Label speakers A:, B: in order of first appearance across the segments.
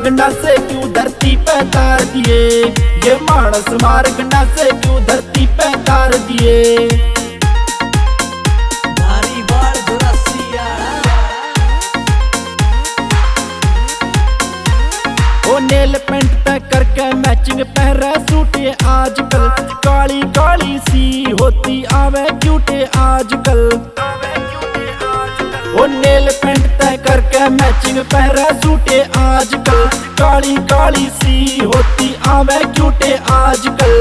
A: गंडा से क्यों धरती पे तार दिए, ये मानस मार गंडा से क्यों धरती पे तार दिए। ओ नेल पेंट तय करके मैचिंग पहरे सूटे आजकल, काली काली सी होती आवे क्यूटे आजकल। ओ नेल पेंट तय करके मैचिंग पहरे सूटे आजकल, काली काली सी होती आवे क्यूटे आजकल।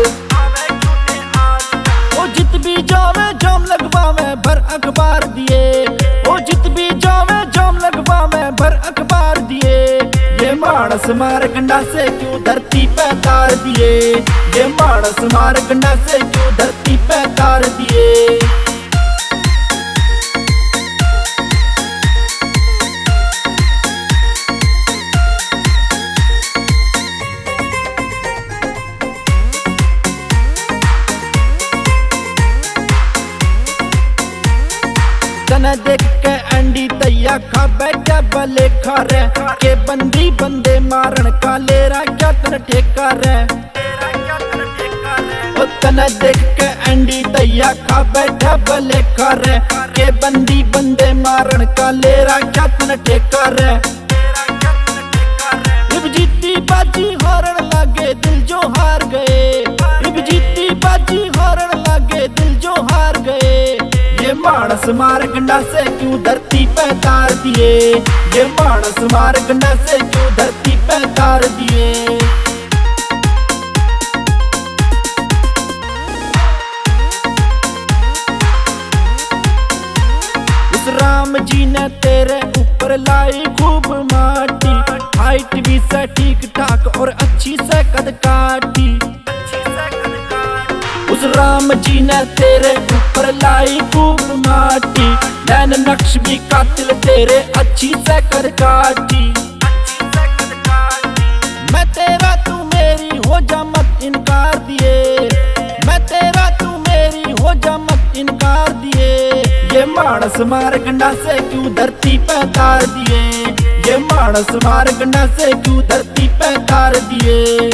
A: ओ जित भी जावे जाम लगवावे भर अखबार दिए, ओ जित भी जावे जाम लगवावे भर अखबार दिए। ये मानस मार गंडा से क्यों धरती पे तार दिए, ये मानस मार गंडा से क्यों धरती पे तार दिए। तने देख के अंडी तैया खा बैठा भले खा रे, के बंदी बंदे मारन का लेरा क्या तन ठेका रे। ओ तने देख के अंडी तैया खा बैठा भले खा रे, के बंदी बंदे मारन का लेरा क्या तन ठेका रे। इब जीती बाजी हारन लागे दिल जो हार गए, इब जीती बाजी हारन लागे दिल जो हार गए। ये मानस मार गंडा से क्यों धरती पे तार दिए, ये मानस मार गंडा से क्यों धरती पे तार दिए। उस राम जी ने तेरे ऊपर लाई खूब माटी, हाइट भी से ठीक ठाक और अच्छी से कद काटी। उस राम जी ने तेरे ऊपर लाई खूब माटी, नैन नक्श भी कातिल तेरे अच्छी से कर काटी। मैं तेरा तू मेरी हो जा मत इनकार दिए, मैं तेरा तू मेरी हो जा मत इनकार दिए। ये मानस मार गंडा से क्यों धरती पे तार दिए, ये मानस मार गंडा से क्यों धरती पे तार दिए।